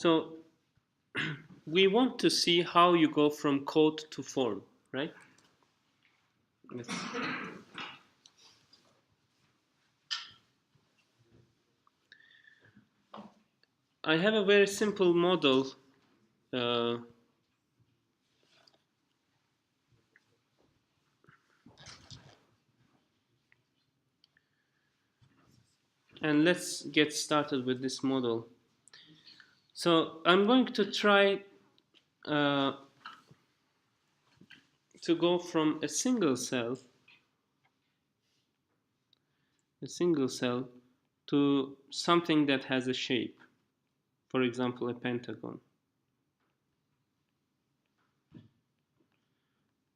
So we want to see how you go from code to form, right? I have a very simple model. And let's get started with this model. So I'm going to try to go from a single cell to something that has a shape. For example, a pentagon.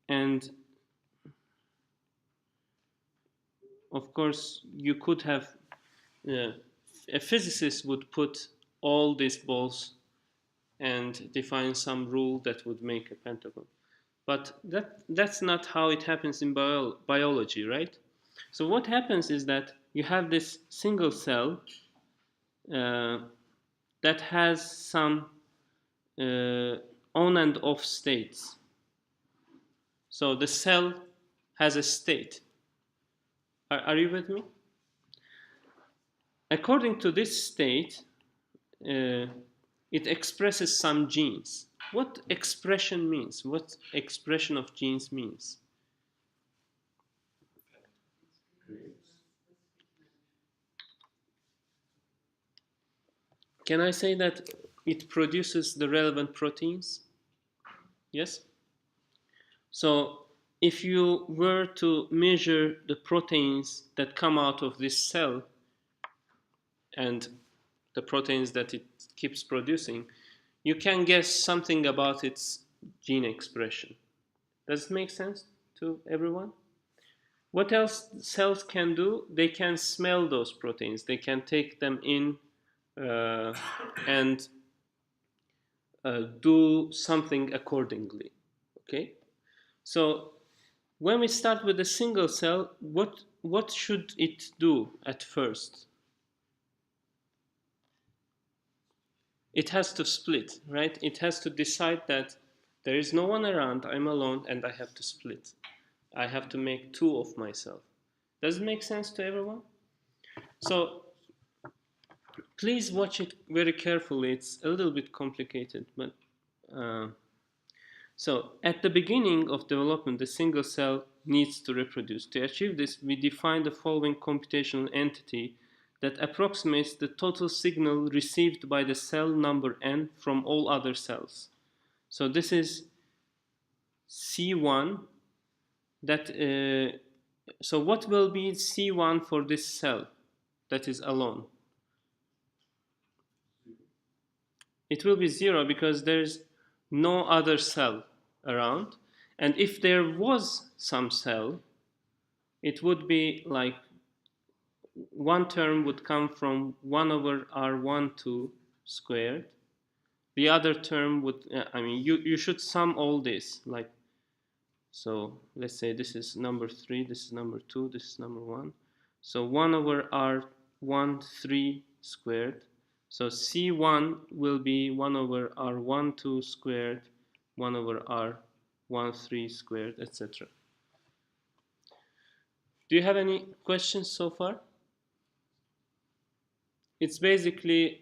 And of course, you could have a physicist would put all these balls and define some rule that would make a pentagon. But that's not how it happens in biology, right? So what happens is that you have this single cell that has some on and off states. So the cell has a state. Are you with me? According to this state, it expresses some genes. What expression means? What expression of genes means? Can I say that it produces the relevant proteins? Yes? So if you were to measure the proteins that come out of this cell and the proteins that it keeps producing, you can guess something about its gene expression. Does it make sense to everyone? What else cells can do? They can smell those proteins. They can take them in and do something accordingly. Okay? So when we start with a single cell, what should it do at first? It has to split, right? It has to decide that there is no one around, I'm alone, and I have to split. I have to make two of myself. Does it make sense to everyone? So please watch it very carefully. It's a little bit complicated, but so at the beginning of development, the single cell needs to reproduce. To achieve this, we define the following computational entity that approximates the total signal received by the cell number n from all other cells. So this is C1. So what will be C1 for this cell that is alone? It will be 0 because there's no other cell around. And if there was some cell, it would be like one term would come from 1 over R12 squared. The other term would, you should sum all this. Like, so let's say this is number 3, this is number 2, this is number 1. So 1 over R13 squared. So C1 will be 1 over R12 squared, 1 over R13 squared, etc. Do you have any questions so far? It's basically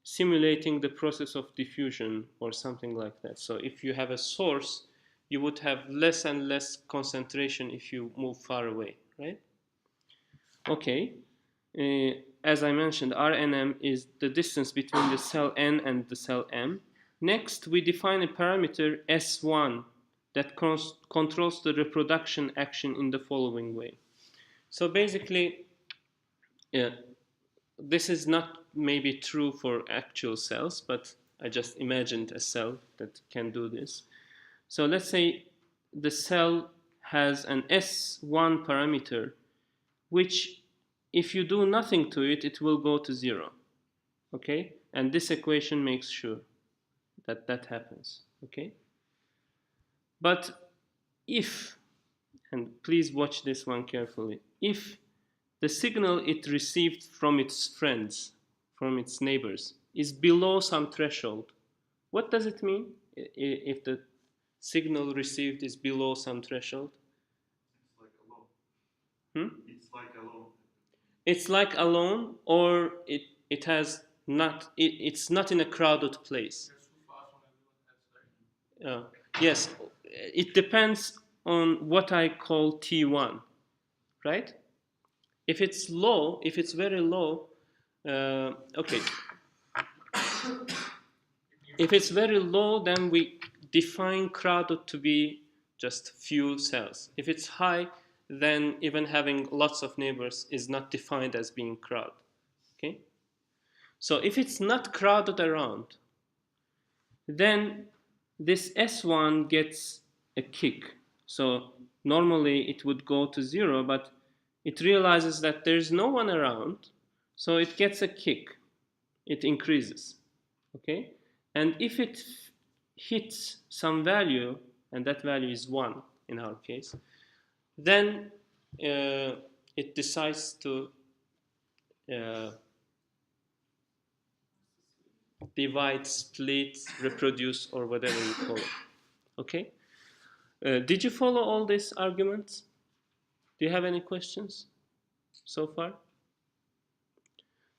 simulating the process of diffusion or something like that. So if you have a source, you would have less and less concentration if you move far away, right? Okay. As I mentioned, Rnm is the distance between the cell N and the cell M. Next, we define a parameter S1 that controls the reproduction action in the following way. So basically, this is not maybe true for actual cells, but I just imagined a cell that can do this. So let's say the cell has an S1 parameter, which if you do nothing to it, it will go to 0. Okay? And this equation makes sure that that happens. Okay? But if, and please watch this one carefully, if the signal it received from its friends, from its neighbors, is below some threshold. What does it mean if the signal received is below some threshold? It's like alone. It's like alone. It's like alone, or it has not. It's not in a crowded place. Yes, it depends on what I call T1, right? If it's low, if it's very low, okay. If it's very low, then we define crowded to be just few cells. If it's high, then even having lots of neighbors is not defined as being crowded. Okay? So if it's not crowded around, then this S1 gets a kick. So normally it would go to 0, but it realizes that there's no one around, so it gets a kick. It increases. Okay? And if it hits some value, and that value is 1 in our case, then it decides to divide, split, reproduce, or whatever you call it. Okay? Did you follow all these arguments? Do you have any questions so far?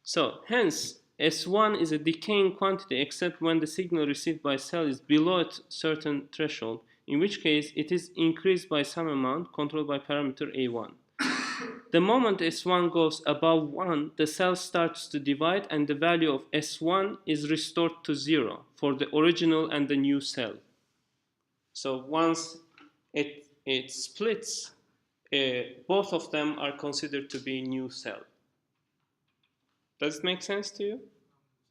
So, hence, S1 is a decaying quantity except when the signal received by a cell is below a certain threshold, in which case it is increased by some amount controlled by parameter A1. The moment S1 goes above 1, the cell starts to divide and the value of S1 is restored to 0 for the original and the new cell. So once it splits, both of them are considered to be new cell. Does it make sense to you?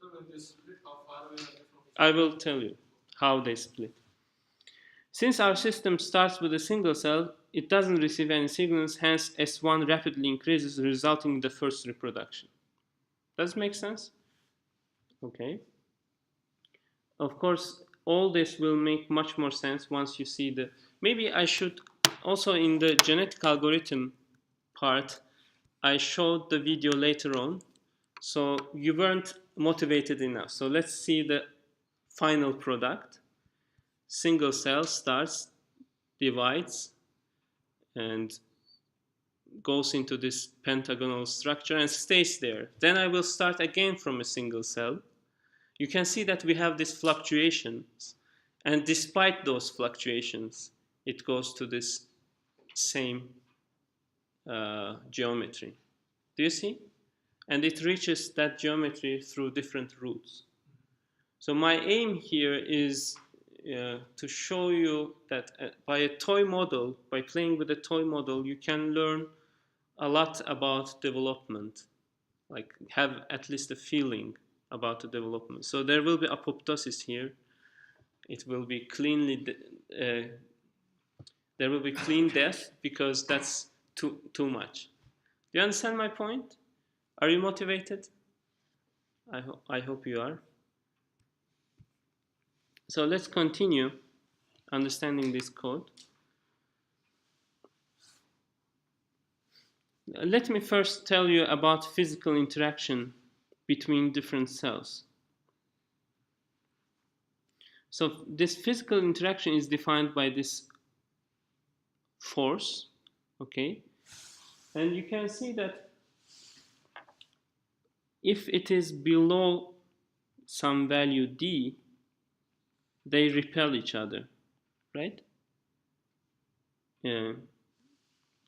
So when they split, how far away are they from? I will tell you how they split. Since our system starts with a single cell, it doesn't receive any signals, hence S1 rapidly increases, resulting in the first reproduction. Does it make sense? Okay. Of course, all this will make much more sense once you see the... Maybe I should also, in the genetic algorithm part, I showed the video later on, so you weren't motivated enough. So let's see the final product. Single cell starts, divides, and goes into this pentagonal structure and stays there. Then I will start again from a single cell. You can see that we have these fluctuations, and despite those fluctuations, it goes to this same geometry. Do you see? And it reaches that geometry through different routes. So my aim here is to show you that by a toy model, by playing with a toy model, you can learn a lot about development, like have at least a feeling about the development. So there will be apoptosis here. It will be cleanly, there will be clean death because that's too much. Do you understand my point? Are you motivated? I hope you are. So let's continue understanding this code. Let me first tell you about physical interaction between different cells. So this physical interaction is defined by this force, okay? And you can see that if it is below some value d, they repel each other, right?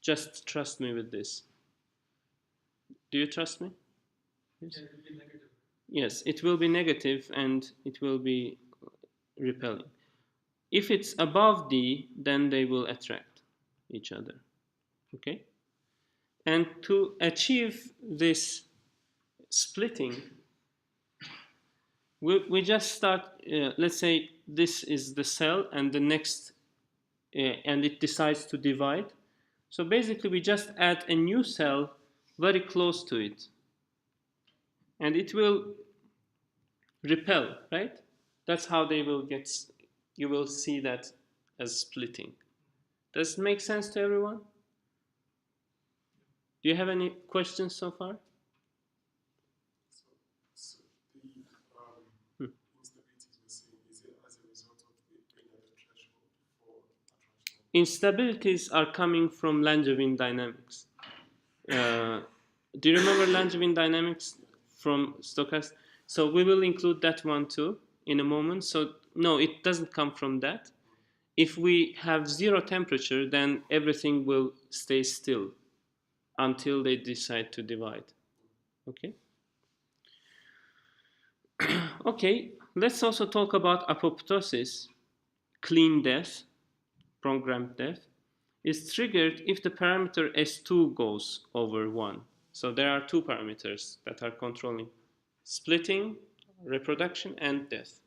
Just trust me with this. Do you trust me? Yes. Yeah, it will be negative. Yes, it will be negative and it will be repelling. If it's above d, then they will attract each other. Okay? And to achieve this splitting, we just start, let's say this is the cell and the next, and it decides to divide. So basically we just add a new cell very close to it. And it will repel, right? That's how they will get, you will see that as splitting. Does it make sense to everyone? Do you have any questions so far? So the instabilities are coming from Langevin dynamics. Do you remember Langevin dynamics from stochastic? So we will include that one too in a moment. So no, it doesn't come from that. If we have zero temperature, then everything will stay still until they decide to divide. Okay. Okay, let's also talk about apoptosis, clean death, programmed death, is triggered if the parameter S2 goes over 1. So there are two parameters that are controlling splitting, reproduction, and death.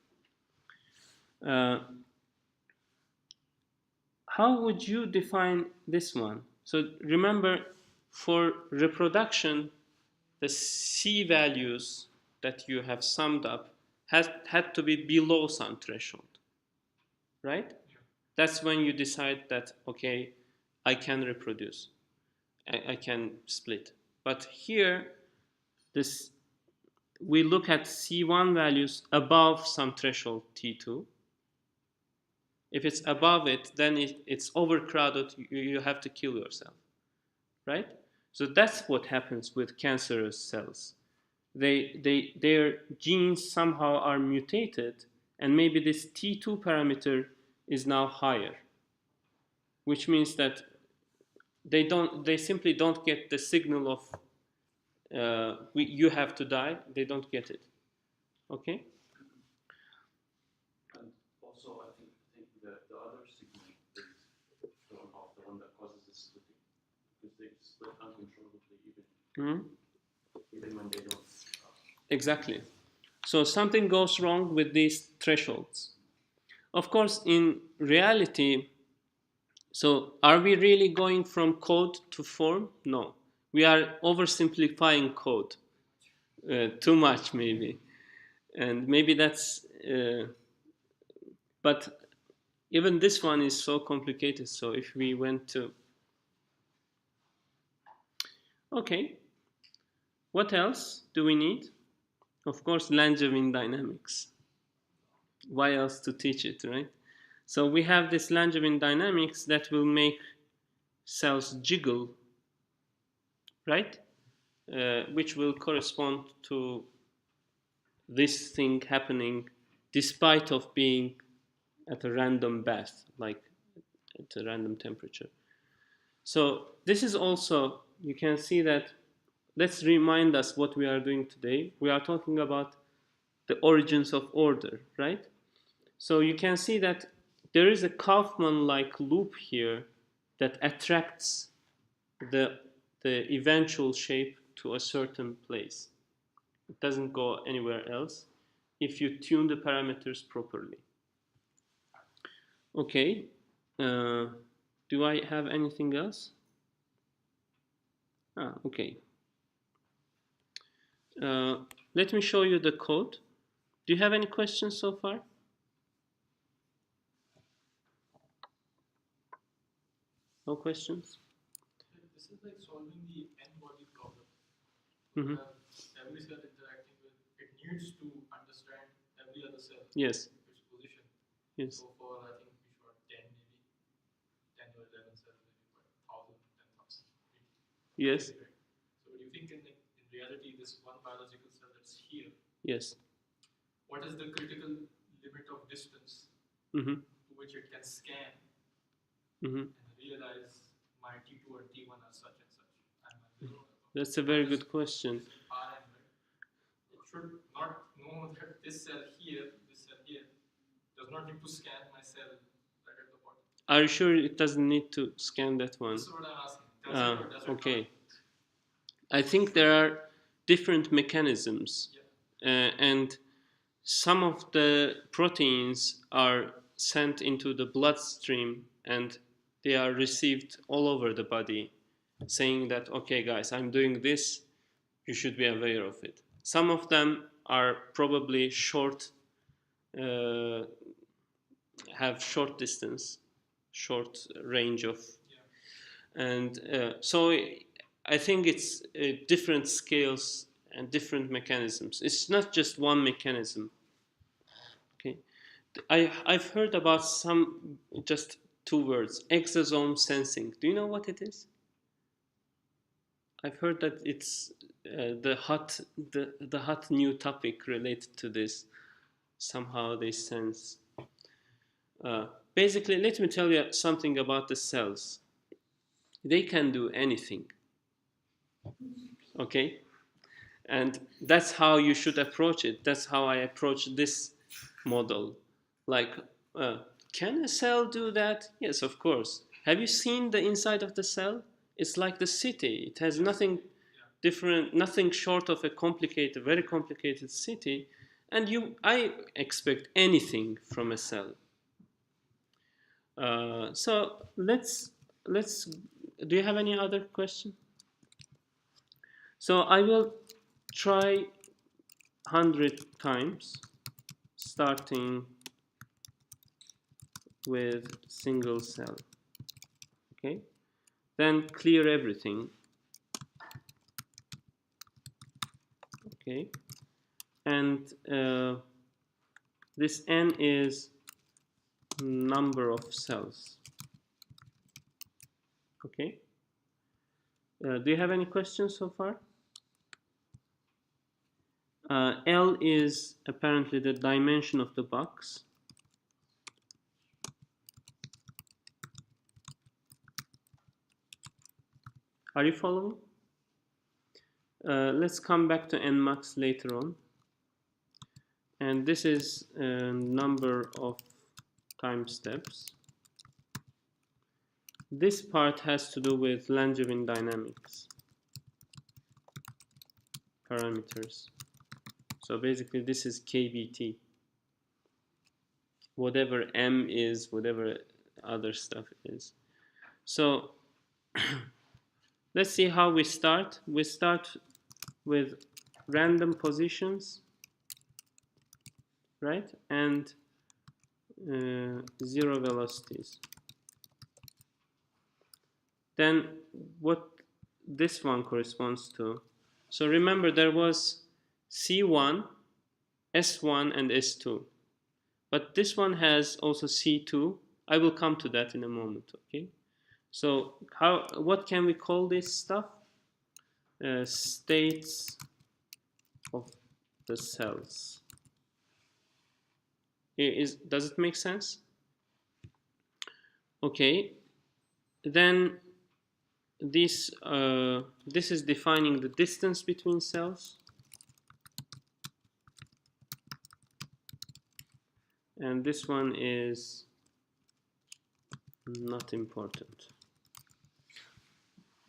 How would you define this one? So remember, for reproduction, the C values that you have summed up had to be below some threshold, right? That's when you decide that, okay, I can reproduce, I can split. But here, this we look at C1 values above some threshold T2. If it's above it, then it's overcrowded, you have to kill yourself, right? So that's what happens with cancerous cells. Their genes somehow are mutated, and maybe this T2 parameter is now higher, which means that they simply don't get the signal of you have to die. They don't get it. Okay. And also, I think the other signal is the one that causes the splitting, because they split uncontrollably even when they don't. Exactly. So something goes wrong with these thresholds. Of course, in reality, so are we really going from code to form? No. We are oversimplifying code too much, maybe. And maybe that's, but even this one is so complicated. So if we went to, okay, what else do we need? Of course, Langevin dynamics. Why else to teach it, right? So we have this Langevin dynamics that will make cells jiggle, right? Which will correspond to this thing happening despite of being at a random bath, like at a random temperature. So this is also, you can see that, let's remind us what we are doing today. We are talking about the origins of order, right? So you can see that there is a Kaufman-like loop here that attracts the eventual shape to a certain place. It doesn't go anywhere else if you tune the parameters properly. Okay, do I have anything else? Okay. Let me show you the code. Do you have any questions so far? No questions? This is like solving the n-body problem. Mm-hmm. Every cell interacting with it needs to understand every other cell. Yes. Its position. Yes. So for I think we shot 10 maybe, 10 or 11 cells maybe, but 1,000, 10,000. Yes. Right? So do you think in reality this one biological cell that's here? Yes. What is the critical limit of distance Mm-hmm. to which it can scan Mm-hmm. and realize my T2 or T1 are such and such? That's a very good question. Rn, right? It should not know that this cell here does not need to scan my cell right at the bottom. Are you sure it doesn't need to scan that one? This is what I'm asking. Does it or does it okay. not? I think there are different mechanisms, Yeah. and some of the proteins are sent into the bloodstream and they are received all over the body, saying that, okay, guys, I'm doing this, you should be aware of it. Some of them are probably short, have short distance, short range of, and so I think it's different scales and different mechanisms. It's not just one mechanism. Okay, I've heard about some just two words, exosome sensing. Do you know what it is? I've heard that it's the hot new topic related to this. Somehow they sense. Basically, let me tell you something about the cells. They can do anything. Okay? And that's how you should approach it. That's how I approach this model. Like, can a cell do that? Yes, of course. Have you seen the inside of the cell? It's like the city. It has nothing different, nothing short of a complicated, very complicated city. And I expect anything from a cell. So let's. Do you have any other question? So I will try 100 times, starting with single cell. Okay, then clear everything. Okay, and this n is number of cells. Okay, do you have any questions so far? L is apparently the dimension of the box. Are you following? Let's come back to nmax later on. And this is a number of time steps. This part has to do with Langevin dynamics parameters. So basically this is KBT. Whatever M is, whatever other stuff is. So let's see how we start. We start with random positions, right? And zero velocities. Then what this one corresponds to. So remember there was C1, S1 and S2. But this one has also C2. I will come to that in a moment, okay? So what can we call this stuff? States of the cells. Does it make sense? Okay. Then this is defining the distance between cells. And this one is not important.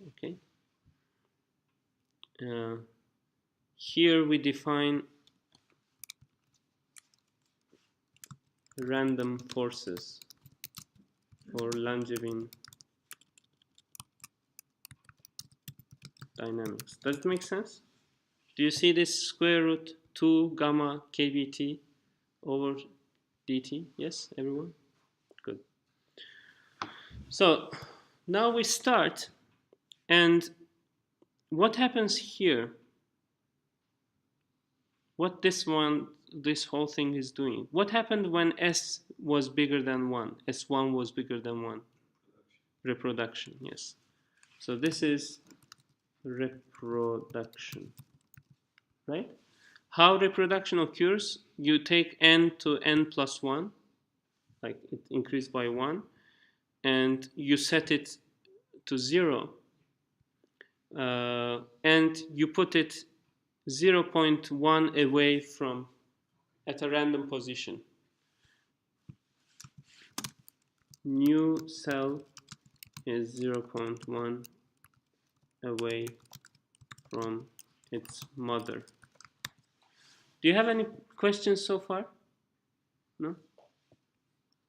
Okay. Here we define random forces for Langevin dynamics. Does it make sense? Do you see this square root 2 gamma kBt over dt? Yes, everyone? Good. So now we start, and what happens here? What this whole thing is doing? What happened when S was bigger than 1? S1 was bigger than 1? Reproduction, yes. So this is reproduction, right? How reproduction occurs? You take n to n plus 1, like it increased by 1, and you set it to 0, and you put it 0.1 away from at a random position. New cell is 0.1 away from its mother. Do you have any questions so far? No?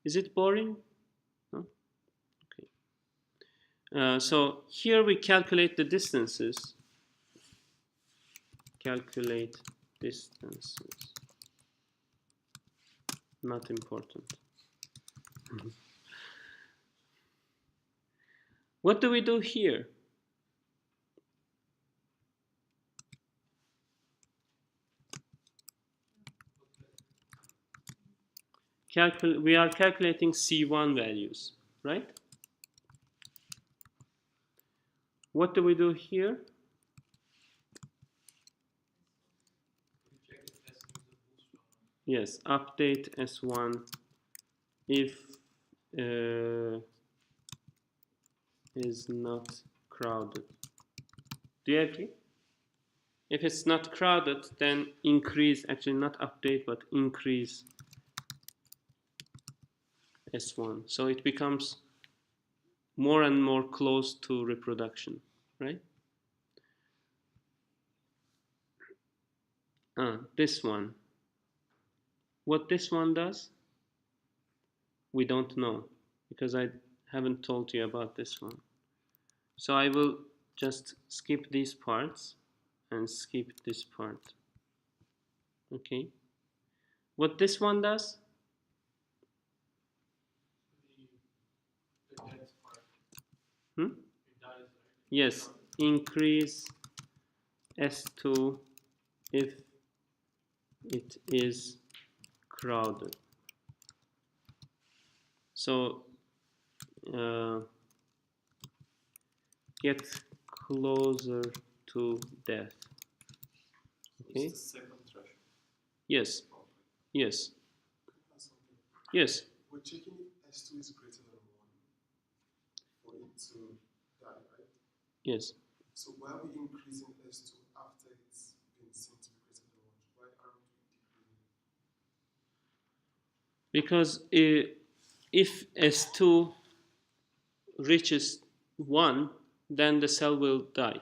Is it boring? No? Okay. So here we calculate the distances. Calculate distances. Not important. What do we do here? We are calculating C1 values. right? What do we do here? Yes, update S1 if is not crowded. Do you agree? If it's not crowded, then increase, actually not update, but increase S1. So it becomes more and more close to reproduction, right? This one. What this one does, we don't know, because I haven't told you about this one. So I will just skip these parts and skip this part. Okay. What this one does? The death part. Hmm? It dies, right? Yes, increase S2 if it is crowded. So get closer to death. Okay. It's the second threshold. Yes. Yes. Yes. We're checking if S2 is greater than 1 for it to die, right? Yes. So why are we increasing S2 after it's been seen to be greater than 1? Why aren't we decreasing? Because if S2 reaches 1, then the cell will die.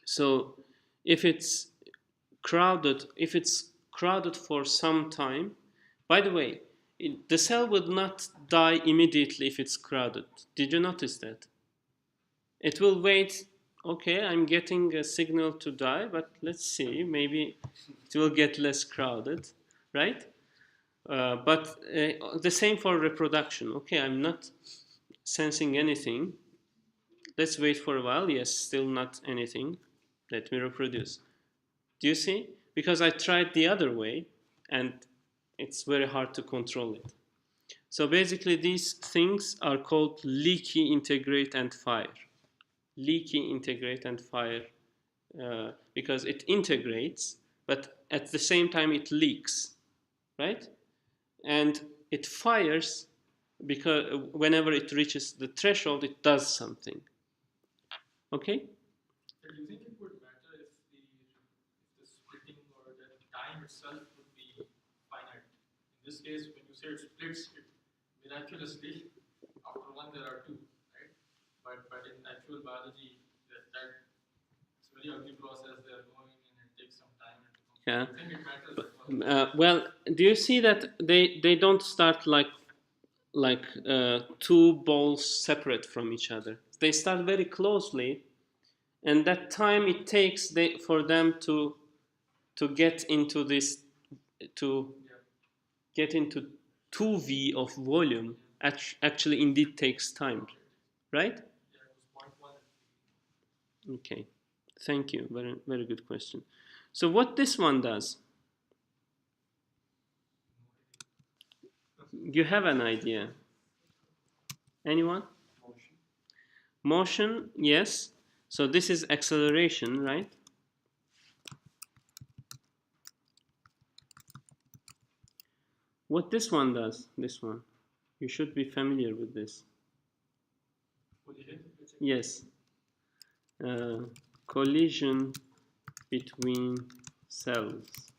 So if it's crowded for some time, by the way, the cell would not die immediately if it's crowded. Did you notice that? It will wait. Okay, I'm getting a signal to die, but let's see, maybe it will get less crowded, right? But the same for reproduction. Okay, I'm not sensing anything. Let's wait for a while. Yes, still not anything. Let me reproduce. Do you see? Because I tried the other way, and it's very hard to control it. So basically, these things are called leaky integrate and fire. Leaky integrate and fire, because it integrates, but at the same time it leaks, right? And it fires because whenever it reaches the threshold, it does something. Okay? But do you think it would matter if the splitting or the time itself would be finite? In this case, when you say it splits it miraculously, after one there are two, right? But in actual biology, that it's a very ugly process. They are going and it takes some time. Yeah. I think it matters. Well, do you see that they don't start like two balls separate from each other? They start very closely, and that time it takes for them to get into this, to get into 2V of volume, actually indeed takes time, right? Yeah, it was 0.1. Okay, thank you. Very, very good question. So what this one does? You have an idea? Anyone? Motion, yes. So this is acceleration, right? What this one does, this one, you should be familiar with this. Yes. Collision between cells.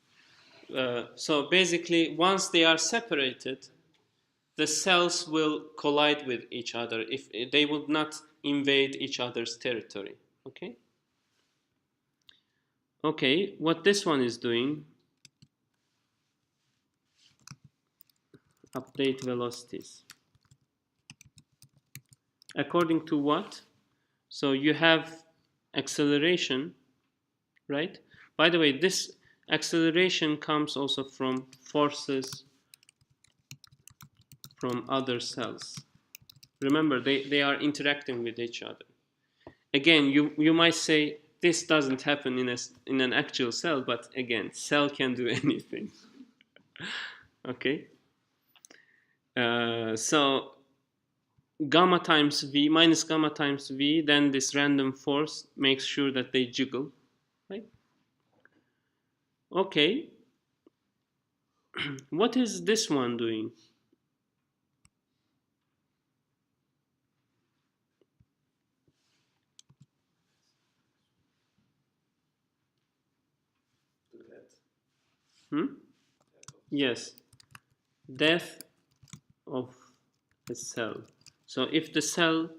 So basically, once they are separated, the cells will collide with each other if they would not invade each other's territory. Okay? Okay, what this one is doing, update velocities. According to what? So you have acceleration, right? By the way, this acceleration comes also from forces from other cells. Remember, they are interacting with each other. Again, you might say this doesn't happen in an actual cell, but again, cell can do anything. Okay. So gamma times v minus gamma times v, then this random force makes sure that they jiggle, right? Okay. What is this one doing? To that. Hmm? Yes. Death of a cell. So if the cell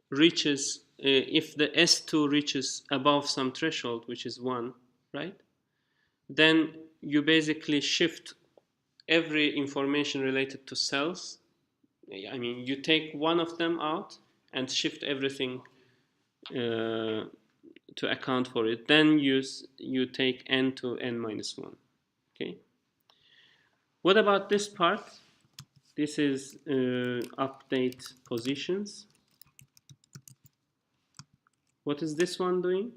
reaches, if the S2 reaches above some threshold, which is 1, right? Then you basically shift every information related to cells. I mean, you take one of them out and shift everything to account for it. Then you take n to n minus 1. Okay. What about this part? This is update positions. What is this one doing?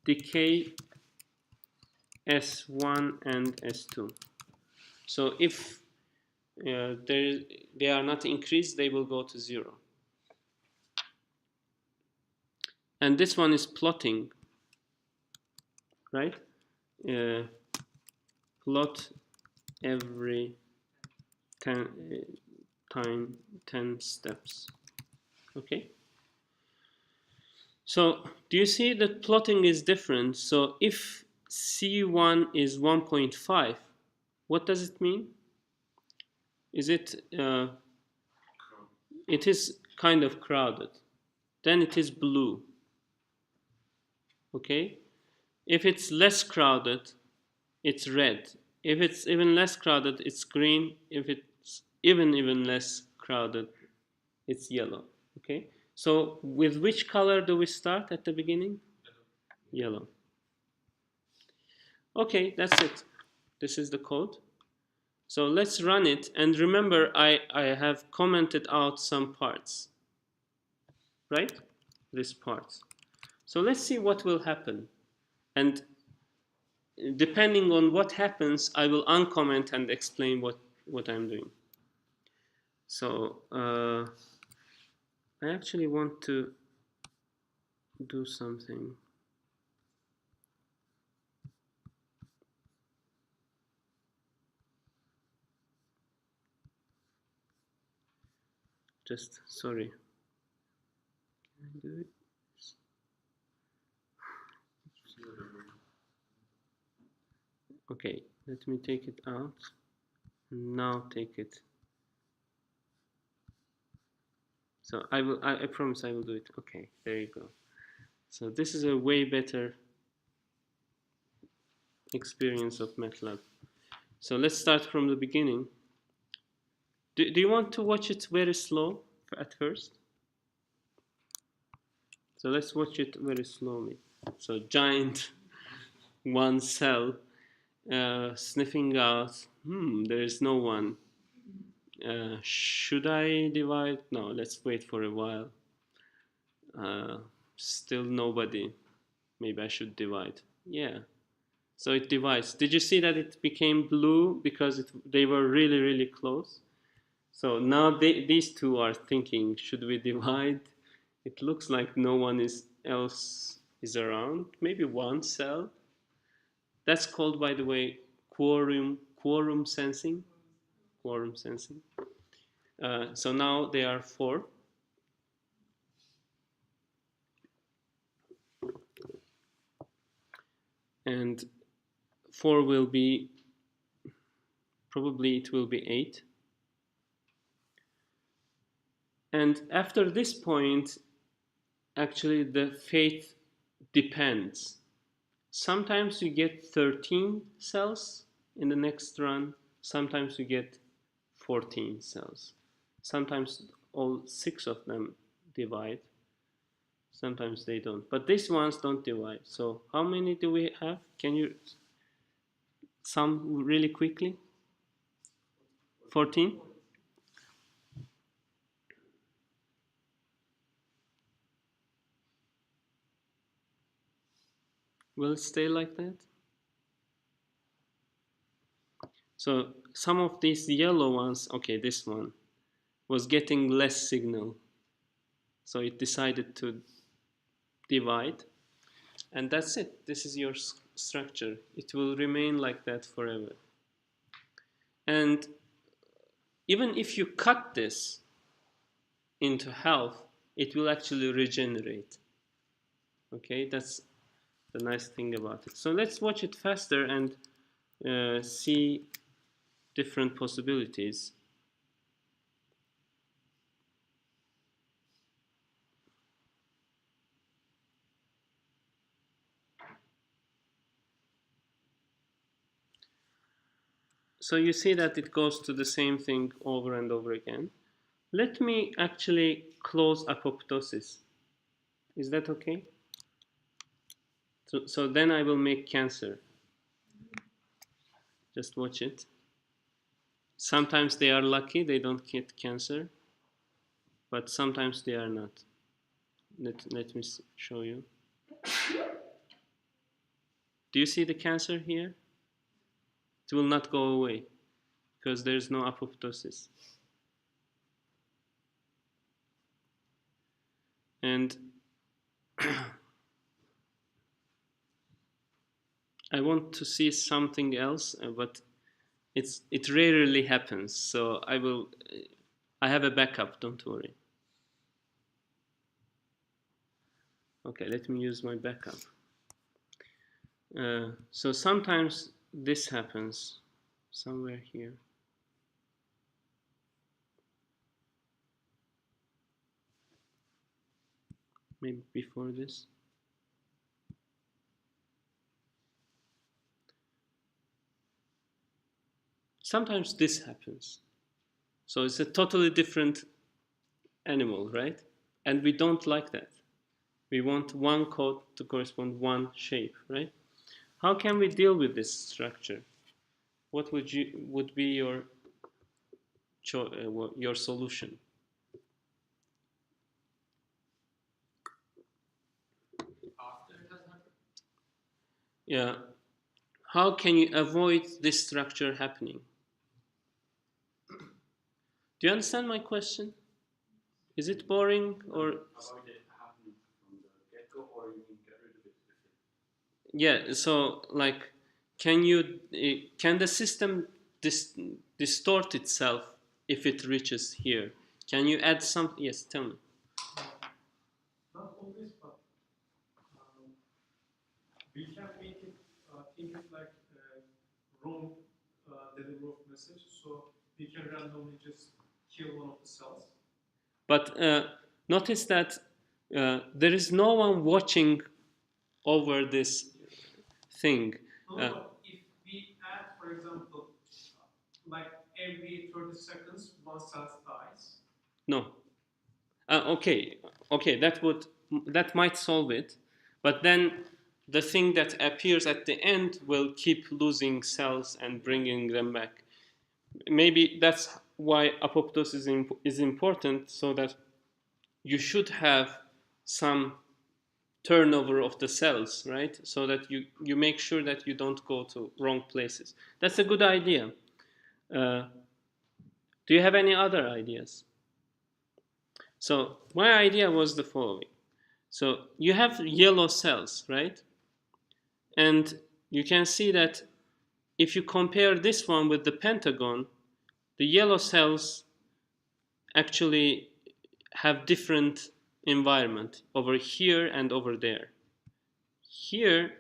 Decay S1 and S2. So if they are not increased, they will go to 0. And this one is plotting, right? Plot every 10 time 10 steps. Okay. So do you see that plotting is different? So if C1 is 1.5, what does it mean? Is it it is kind of crowded. Then it is blue. Okay. If it's less crowded, it's red. If it's even less crowded, it's green. If it's even less crowded, it's yellow. Okay. So with which color do we start at the beginning? Yellow. Okay, that's it. This is the code. So let's run it. And remember, I have commented out some parts, right? These parts. So let's see what will happen. And depending on what happens, I will uncomment and explain what I'm doing. So I actually want to do something. Just sorry. Can I do it? Okay, let me take it out. Now take it. So I promise I will do it. Okay, there you go. So this is a way better experience of MATLAB. So let's start from the beginning. Do you want to watch it very slow at first? So let's watch it very slowly. So giant one cell sniffing out, there is no one. Should I divide? No, let's wait for a while. Still nobody. Maybe I should divide. Yeah. So it divides. Did you see that it became blue because they were really, really close? So now these two are thinking, should we divide? It looks like no one else is around. Maybe one cell. That's called, by the way, quorum sensing. Quorum sensing. So now they are 4. And 4 will be, probably it will be 8. And after this point, actually the fate depends. Sometimes you get 13 cells in the next run. Sometimes you get 14 cells. Sometimes all 6 of them divide. Sometimes they don't. But these ones don't divide. So how many do we have? Can you sum really quickly? 14? Will it stay like that? So some of these yellow ones, okay, this one, was getting less signal. So it decided to divide. And that's it. This is your structure. It will remain like that forever. And even if you cut this into half, it will actually regenerate. Okay, that's the nice thing about it. So let's watch it faster and see different possibilities. So you see that it goes to the same thing over and over again. Let me actually close apoptosis. Is that okay? So then I will make cancer. Just watch it. Sometimes they are lucky, they don't get cancer. But sometimes they are not. Let me show you. Do you see the cancer here? It will not go away because there's no apoptosis. And I want to see something else, but it rarely happens. So I have a backup, don't worry. Okay, let me use my backup. So sometimes this happens somewhere here. Maybe before this. Sometimes this happens. So it's a totally different animal, right? And we don't like that. We want one code to correspond one shape, right? How can we deal with this structure? What would be your solution? After it has happened. Yeah. How can you avoid this structure happening? Do you understand my question? Is it boring or? Avoid it happening from the get-go, or you can get rid of it? Yeah. So like, can the system distort itself if it reaches here? Can you add some? Yes, tell me. Not always, but we can make it think it like wrong delivery of message. So we can randomly just kill one of the cells. But notice that there is no one watching over this thing. No, if we add, for example, like every 30 seconds, one cell dies. No. Okay, that might solve it, but then the thing that appears at the end will keep losing cells and bringing them back. Maybe that's why apoptosis is important, so that you should have some turnover of the cells, right? So that you make sure that you don't go to wrong places. That's a good idea. Do you have any other ideas? So my idea was the following. So you have yellow cells, right? And you can see that if you compare this one with the pentagon, the yellow cells actually have different environment over here and over there. Here,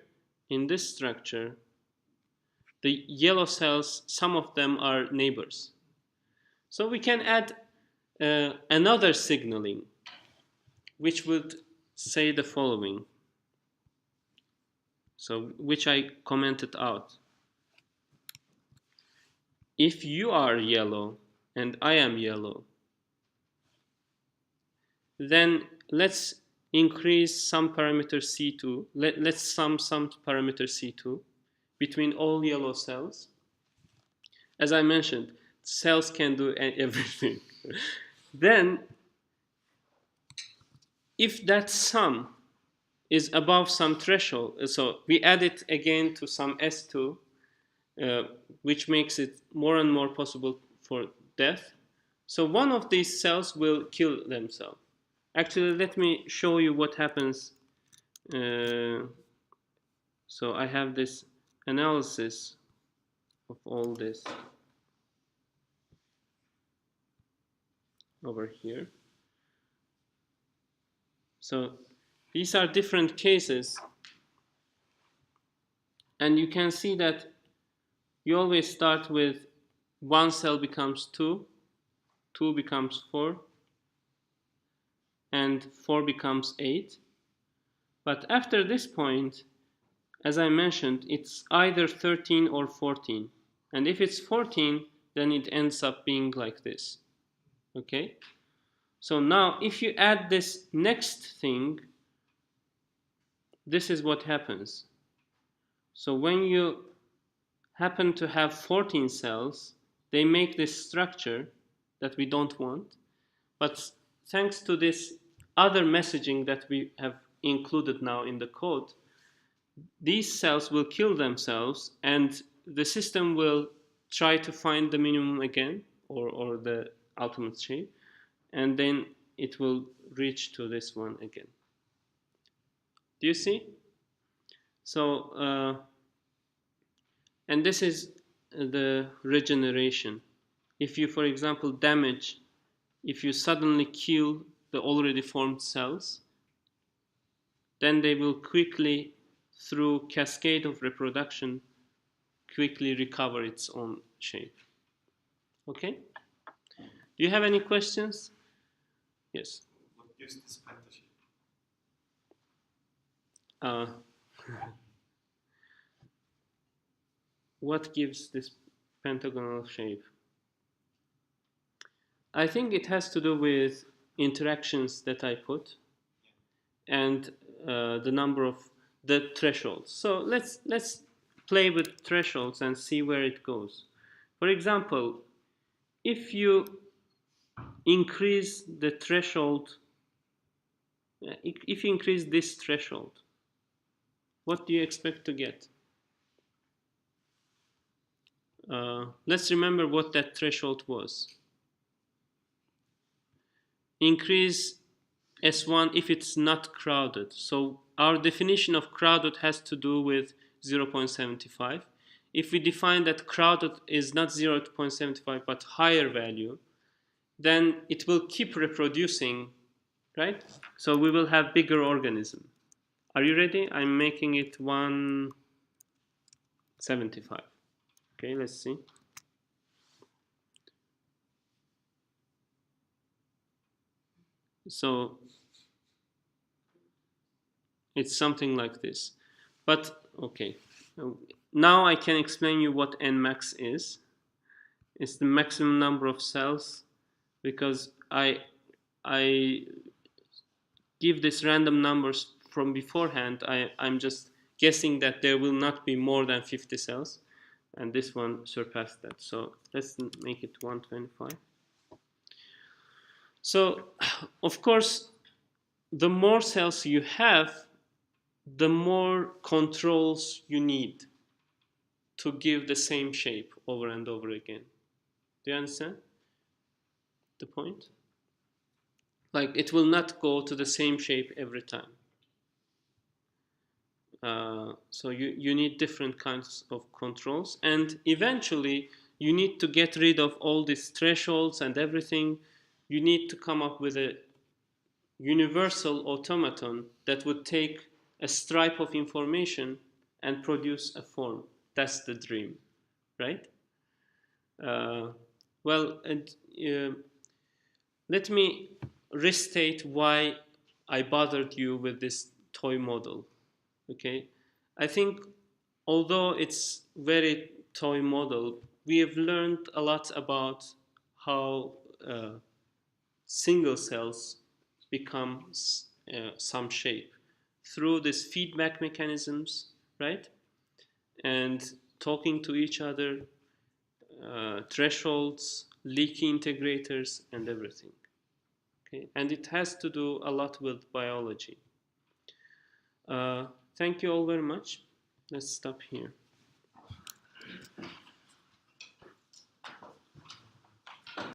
in this structure, the yellow cells, some of them are neighbors. So we can add another signaling, which would say the following. So, which I commented out. If you are yellow and I am yellow, then let's increase some parameter C2. Let's sum some parameter C2 between all yellow cells. As I mentioned, cells can do everything. Then, if that sum is above some threshold, so we add it again to some S2, which makes it more and more possible for death. So one of these cells will kill themselves. Actually, let me show you what happens. So I have this analysis of all this over here. So these are different cases, and you can see that you always start with one cell becomes 2, 2 becomes 4, and 4 becomes 8. But after this point, as I mentioned, it's either 13 or 14. And if it's 14, then it ends up being like this. Okay? So now, if you add this next thing, this is what happens. So when you happen to have 14 cells, they make this structure that we don't want. But thanks to this other messaging that we have included now in the code, these cells will kill themselves, and the system will try to find the minimum again, or the ultimate shape, and then it will reach to this one again. Do you see? So, and this is the regeneration. If you, for example, if you suddenly kill the already formed cells, then they will quickly, through cascade of reproduction, quickly recover its own shape. Okay? Do you have any questions? Yes. What gives this penta shape? What gives this pentagonal shape? I think it has to do with interactions that I put and the number of the thresholds. So let's play with thresholds and see where it goes. For example, if you increase the threshold, if you increase this threshold, what do you expect to get? Let's remember what that threshold was. Increase S1 if it's not crowded. So our definition of crowded has to do with 0.75. If we define that crowded is not 0.75 but higher value, then it will keep reproducing, right? So we will have bigger organism. Are you ready? I'm making it 175. Okay, let's see. So it's something like this. But okay, now I can explain you what Nmax is. It's the maximum number of cells, because I give this random numbers from beforehand. I'm just guessing that there will not be more than 50 cells, and this one surpassed that. So let's make it 125. So of course, the more cells you have, the more controls you need to give the same shape over and over again. Do you understand the point? Like, it will not go to the same shape every time. So you need different kinds of controls, and eventually you need to get rid of all these thresholds and everything. You need to come up with a universal automaton that would take a stripe of information and produce a form. That's the dream, right? Well, and let me restate why I bothered you with this toy model. Okay, I think although it's very toy model, we have learned a lot about how single cells become some shape through these feedback mechanisms, right? And talking to each other, thresholds, leaky integrators, and everything. Okay, and it has to do a lot with biology. Thank you all very much. Let's stop here.